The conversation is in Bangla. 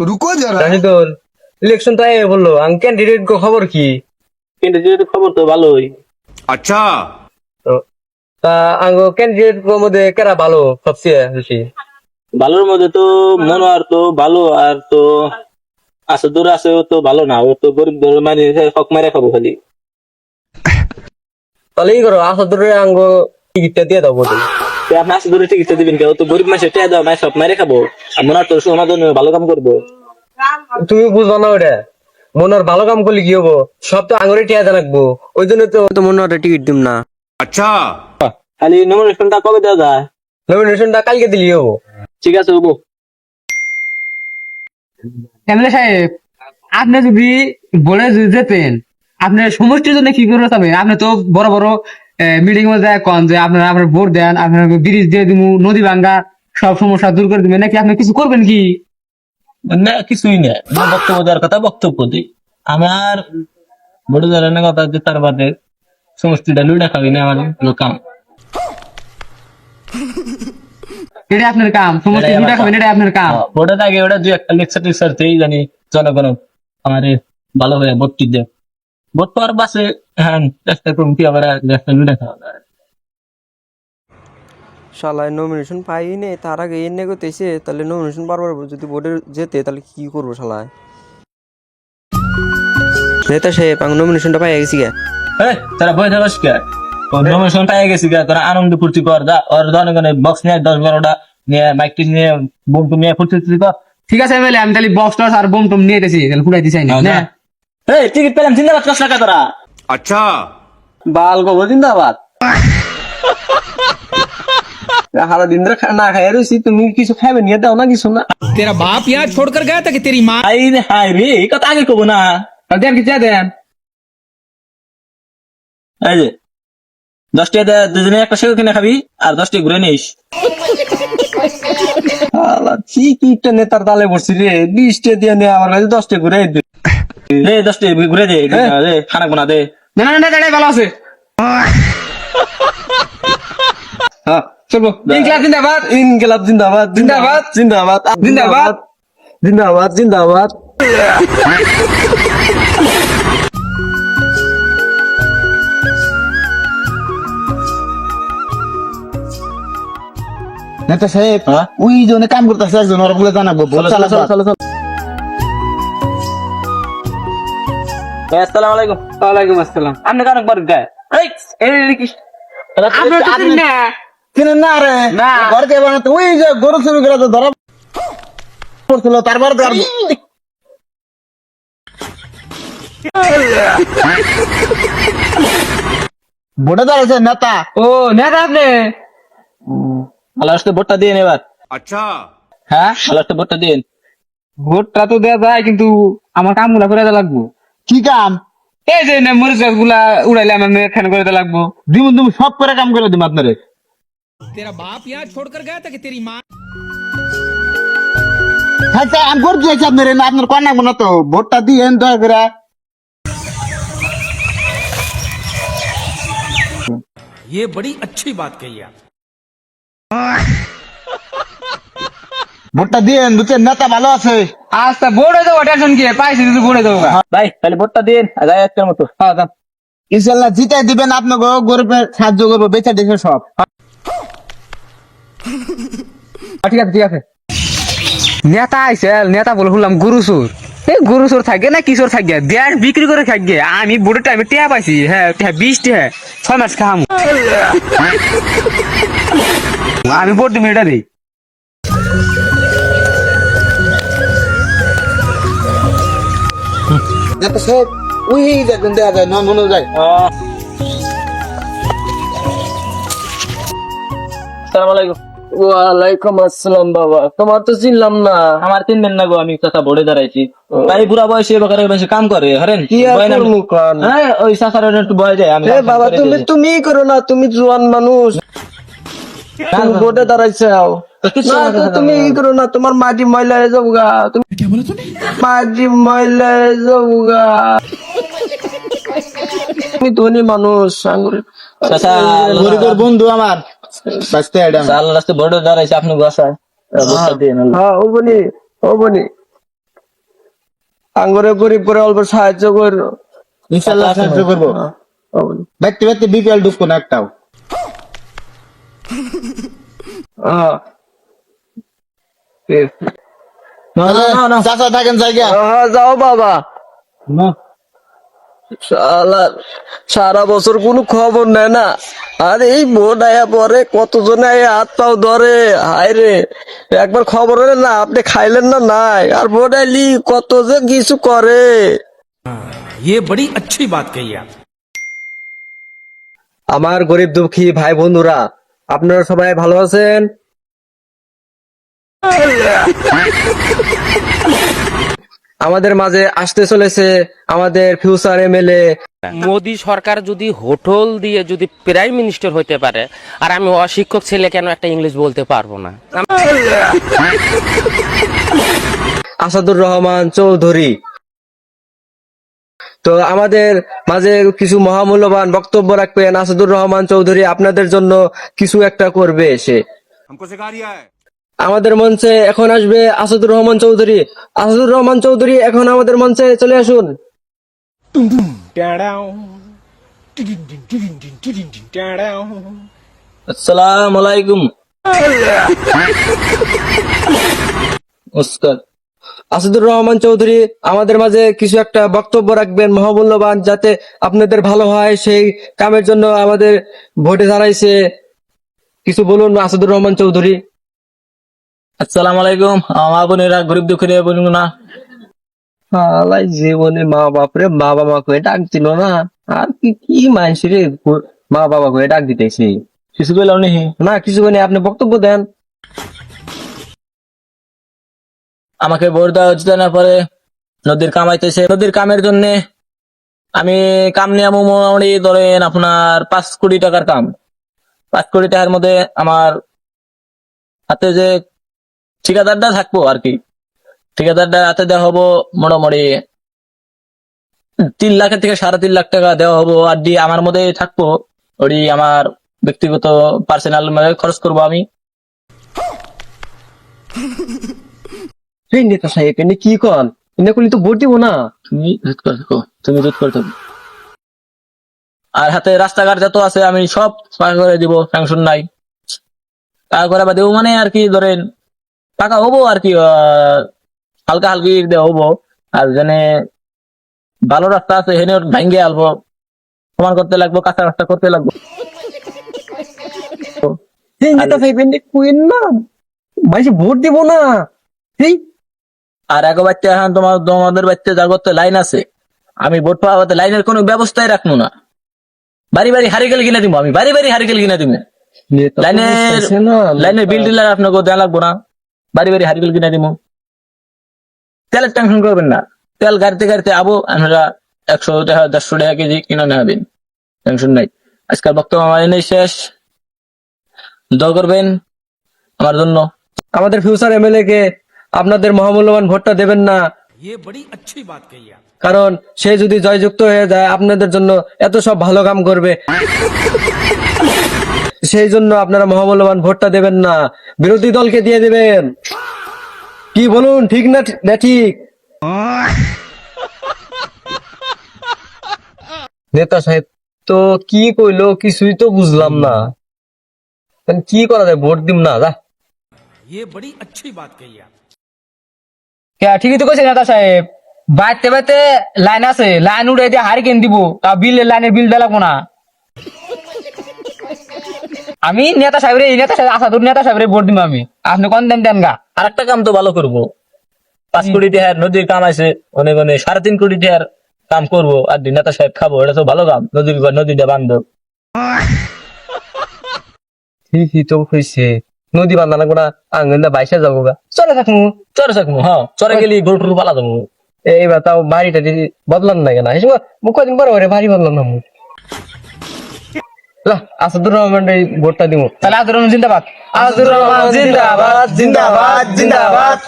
रुको जरा। রাশিদুল, ইলেকশন তো আগে বললো ক্যান্ডিডেট খবর কি? ক্যান্ডিডেট খবর তো ভালোই। अच्छा। তো, তা ক্যান্ডিডেট মধ্যে কারা ভালো সবচেয়ে বেশি? ভালোর মধ্যে তো মনোয়ার তো ভালো, আর তো আসাদুর আছে, ও তো ভালো না, ও তো গরিব মানে হক মারে খাবো খালি। তাহলে ই করো, আসাদুরে টিকিটটা দিয়ে দাও বলি। তো আপনি আসাদুরের টিকিটটা দিবেন কেউ? তো গরিব মানুষের টেয়া দেওয়া মানে সব মারে খাবো। আর মনোয়ার তো সমাজে ভালো কাম করবো। তুমি বুঝবো না ওটা, মনোর ভালো কাম করলে কি হবো? সব তো আঙুরে টিয়া রাখবো, ওই জন্য তো মনোয়ারে টিকিট দিম না। अच्छा। খালি নমিনেশনটা কবে দেওয়া যায়? নমিনেশনটা কালকে দিলি হবো। ঠিক আছে হবো। এমএলএ সাহেব, আপনি যদি বলে যেতেন আপনার সমষ্টির জন্য কি করে যাবেন? আপনি তো বড় বড় মিটিং মধ্যে কন যে আপনারা আপনার ভোট দেন, আপনার ব্রিজ দিয়ে দিব, নদী ভাঙ্গা সব সমস্যা দূর করে দিবেন, নাকি আপনি কিছু করবেন কি? না কিছুই না, আমার বক্তব্য দেওয়ার কথা বক্তব্য দিই। আমার বড় ধরনের কথা যে তার বাদে সমষ্টিটা লুটা খাবি না আমার হলো কাম। এটা আপনার কাম, সমষ্টি দুটা খাবেন, এটা আপনার কাম। ভোটের আগে ওটা দু একটা লেকচার টেকচার দিয়েই জানি জনগণ আমার ভালো হয়ে ভোটটি দেয়। ভোট পাওয়ার বাসে হ্যাঁ চেষ্টা করুন কি আবার একটা লুটা খাওয়া যায়। শালায় নমিনেশন পাই নে, তার আগে এনে করতেছে, তাহলে নমিনেশন বারবার যদি বোর্ডে যেতে তাহলে কি করবো শালায়? নেতা সাহেব আমি নমিনেশনটা পাই গেছি গে। হ্যাঁ তারা বই থাকস কে? নমিনেশন পাই গেছি গা, তোরা আনন্দ ফুর্তি কর, যা ওর জনগণে বক্স নিয়ে 10-12টা নিয়ে মাইকটি নিয়ে বোম নিয়ে ফুর্তি কর। ঠিক আছে এমএলএ, আমি তাহলে বক্স টস আর বোম টোম নিয়ে এসেছি, তাহলে ফুটাই দিছি না। এই টিকিট পেলাম, জিন্দাবাদ কস টাকা তোরা। अच्छा। বাল গো জিন্দাবাদ। হারা দিন ধরে না খাই রয়েছি, তুমি কিছু খাইবে নিয়ে দাও না কিছু না। तेरा बाप यहाँ छोड़कर गया था कि तेरी माँ? হাই রে হাই রে, এই কথা আগে কব না। দেন কি দেন? এই যে 10 টাকা দুজনে একটা সেও কিনে খাবি আর 10 টাকা ঘুরে নিস। কি নেতার তালে পড়ছি রে, 20 টাকা দিয়ে নে আমার কাছে 10 টাকা ঘুরে দে রে, 10 টাকা ঘুরে দে রে, খানা গুনা দে। না না না, এটাই ভালো আছে। হ্যাঁ চলবো। ইনকিলাব জিন্দাবাদ, ইনকিলাব জিন্দাবাদ, জিন্দাবাদ, জিন্দাবাদ, জিন্দাবাদ, জিন্দাবাদ, জিন্দাবাদ। নেতা সাহেব হ্যাঁ? ওই জন্য কাম করতেছে একজন, ওরা বলে জানাবো। চলো চলো চলো চলো চলো। আসসালামু আলাইকুম। ওয়ালাইকুম আসসালাম। আপনি কারণ বাড়ি গায় এই কি আপনার তো চিনি না। চিনেন না রে? না। ঘর কে বানাতো ওই যে গরু চুরি করে তো ধরা পড়ছিল, তারপর তো আর ভোটে দাঁড়াইছে নেতা। ও নেতা আপনি? আল্লাহ রাস্তায় ভোটটা দিয়ে এবার। अच्छा। হ্যাঁ, আল্লাহ রাস্তায় ভোটটা দিয়ে। ভোটটা তো দেওয়া যায়, কিন্তু আমার কাম গুলা করে দেওয়া লাগবো। কি কাম? এই যে মরিচ গাছ গুলা উড়াইলে আমার এখানে করে দেওয়া লাগবো। দিমুন তুমি সব করে কাম করে দিম আপনারে। तेरा बाप यहाँ छोड़कर गया था कि तेरी माँ? আচ্ছা আমি করে দিয়েছি আপনার, না আপনার কন্যা মনে তো ভোটটা দিয়ে দয়া করে। ये बड़ी अच्छी बात कही आप। ভোটটা দিয়ে বুঝছেন, নেতা ভালো আছে। আচ্ছা ভোটে দেবো, টেনশন কি, পাইছি যদি ভোটে দেবো। ভাই তাহলে ভোটটা দিন, যায় আজকের মতো। হ্যাঁ দাম। ইনশাল্লাহ জিতাই দিবেন, আপনাকে গরিবের সাহায্য করবো, বেচা দেখে সব। ঠিক আছে ঠিক আছে। নেতা আইসে, নেতা বলে শুনলাম গরু চোর। এই গরু চোর থাকে না কিশোর থাকে, দেড় বিক্রি করে থাকে। আমি ভোটের টাইমে টিয়া পাইছি, হ্যাঁ 20 টাকা 6 মাস খাম। আমি ভোট দিবি এটা দিই। নেতা সাহেব ওই দেখবেন দেওয়া যায় না মনে যায়। আসসালামু আলাইকুম। ওয়ালাইকুম আসসালাম বাবা, তোমার তো চিনলাম না। আমার 3 দিন না গো, আমি কথা ভোটে দাঁড়াইছি। ভাই বুড়া বয়সে বাকারে বেশি কাম করে হরেন কি আর বয় না- করবো কান? হ্যাঁ ওই সাসার একটু বয় যায়। আমি এ কাম বাবা, করে তুমি দিই। তুমি করো না, তুমি জোয়ান মানুষ, তুমি ভোটে দাঁড়াইছাও তো কিছু না। না, তো তুমি ই করো না, তোমার মাটি ময়লা হয়ে যাবো গা। তুমি মাটি ময়লা হয়ে যাবো গা। তুমি ধনী মানুষ, আঙ্গুর চাচা, গরিবের বন্ধু আমার বাঁচতে আল্লাহ রাস্তায় ভোটে দাঁড়াইছি, আপনি বসায় ভোটটা দিন। হ্যাঁ ও বনি, ও বনি। আঙ্গরে গরিব করে অল্প সাহায্য কর। ইনশাল্লাহ সাহায্য করবো। বাইতে বাইতে বিপিএল ঢুকবো না একটাও। আহ, চাচা থাকেন জায়গা। যাও বাবা। শালা সারা বছর কোনো খবর নেয় না, আর এই বোন আয়া পরে কতজন আয়া হাত পাও ধরে, হায় রে একবার খবর হলে না আপনি খাইলেন না নাই, আর বোন আইলি কত যে কিছু করে। ये बड़ी अच्छी बात कही आप। আমার গরিব দুঃখী ভাই বন্ধুরা, আপনারা সবাই ভালো আছেন? আমাদের মাঝে আসতে চলেছে আমাদের ফিউচার এমএলএ। মোদি সরকার যদি হোটেল দিয়ে যদি প্রাইম মিনিস্টার হইতে পারে, আর আমি অশিক্ষক ছেলে কেন একটা ইংলিশ বলতে পারবো না? আসাদুর রহমান চৌধুরী। তো আমাদের মাঝে কিছু মহামূল্যবান বক্তব্য রাখবেন আসাদুর রহমান চৌধুরী, আপনাদের জন্য কিছু একটা করবে সে। আমাদের মঞ্চে এখন আসবে আসাদুর রহমান চৌধুরী। আসাদুর রহমান চৌধুরী এখন আমাদের মঞ্চে চলে আসুন। আসসালামু আলাইকুম। নমস্কার। আসাদুর রহমান চৌধুরী আমাদের মাঝে কিছু একটা বক্তব্য রাখবেন মহামূল্যবান, যাতে আপনাদের ভালো হয়, সেই কামের জন্য আমাদের ভোটে দাঁড়াইছে। কিছু বলুন আসাদুর রহমান চৌধুরী। আসসালামু আলাইকুম। আমার বোনেরা গরিব দুঃখী বলুন না। হালাই জীবনে মা বাপরে মা বাবা করে ডাক দিল না, আর কি কি মানুষের মা বাবা করে ডাক দিতেছি। কিছু বললাম নি? না কিছু মানে আপনি বক্তব্য দেন। আমাকে ভোট দেওয়া হচ্ছে না, পরে নদীর কামাইতেছে, নদীর কামের জন্য আমি কাম নিয়ে মোটামুটি ধরেন আপনার 5 কোটি টাকার কাম। 5 কোটি টাকার মধ্যে আমার হাতে যে ঠিকাদারটা থাকবো আর কি, ঠিকাদারটা হাতে দেওয়া হবো মোটামুটি 3 লাখের থেকে 3.5 লাখ টাকা দেওয়া হবো। আর দিয়ে আমার মধ্যে থাকবো ওই আমার ব্যক্তিগত পার্সোনাল খরচ করবো আমি। এই নেতা সাহেব এনে কি কন, এনে করলে তো ভোট দিব না। তুমি জুত করে থাকো, তুমি জুত করে থাকো। আর হাতে রাস্তাঘাট যত আছে আমি সব পাকা করে দিব, টেনশন নাই। পাকা করে বা দেবো মানে আর কি ধরেন পাকা হবো আর কি, হালকা হালকি দেওয়া হবো। আর যেনে ভালো রাস্তা আছে হেনে ভাঙ্গে আলবো, সমান করতে লাগবো, কাঁচা রাস্তা করতে লাগবো। এই নেতা সাহেব এনে কুইন না, মাইসে ভোট দিব না। এই আর এক বাচ্চা এখন তোমাদের বাচ্চা যার করতে লাইন আছে, আমি ভোট পাওয়াতে লাইনের কোনো ব্যবস্থাই রাখবো না। বাড়ি বাড়ি হারিকেল কিনে দিব, আমি বাড়ি বাড়ি হারিকেল কিনে দিব। নেতা তো বুঝতেছে না, লাইনের বিল টিল আপনাকে দেওয়া লাগবো না, বাড়ি বাড়ি হারিকেল কিনে দিব। তেলের টেনশন করবেন না, তেল গাড়িতে গাড়িতে আবো আমরা 100 টাকা 150 টাকা কেজি কিনে নেবেন, টেনশন নাই। আজকাল বক্তব্য আমার এনেই শেষ। দোয়া করবেন আমার জন্য। আমাদের ফিউচার এমএলএ কে আপনাদের মহামূল্যবান ভোটটা দেবেন না, ये बड़ी अच्छी बात कही आप। কারণ সে যদি জয়যুক্ত হয়ে যায় আপনাদের জন্য এত সব ভালো কাম করবে। সেই জন্য আপনারা মহামূল্যবান ভোটটা দেবেন না, বিরোধী দলকে দিয়ে দেবেন। কি বলুন, ঠিক না না ঠিক? নেতা সাহেব তো কি কইলো কিছুই তো বুঝলাম না, তাহলে কি করা যায়? ভোট দিম না, যা। ये बड़ी अच्छी बात कही आप। ঠিকই তো কইছে নেতা সাহেব, বাইতে বাইতে লাইন আছে, লাইন উড়ে দিয়ে হারিকেন দিব, তা লাইনের বিল দেওয়া লাগবো না। আমি নেতা সাহেবের এই নেতা সাহেব আসাদুর নেতা সাহেবের ভোট দিব আমি, আপনি কোন দেন গা। আর একটা কাম তো ভালো করবো, 5 কোটি টাকার নদীর কাম আছে অনেক অনেক, 3.5 কোটি টাকার কাম করবো আর নেতা সাহেব খাবো, এটা তো ভালো কাম। নদীটা বান্ধব ঠিকই তো হয়েছে, নদী বান্ধা লাগবো না, আঙ্গন বাইসা যাবো গা, চলে থাকুন। চরে থাকবো। হ্যাঁ চরে গেলি গরু টরু পালা যাবো। এইবার তাও বাড়িটা যদি বদলান না কেন, এই মুখ কদিন পরে ওরে বাড়ি বদলাম না। আসাদুর রহমান ভোটটা দিব। তাহলে আসাদুর রহমান জিন্দাবাদ, আসাদুর রহমান জিন্দাবাদ, জিন্দাবাদ, জিন্দাবাদ।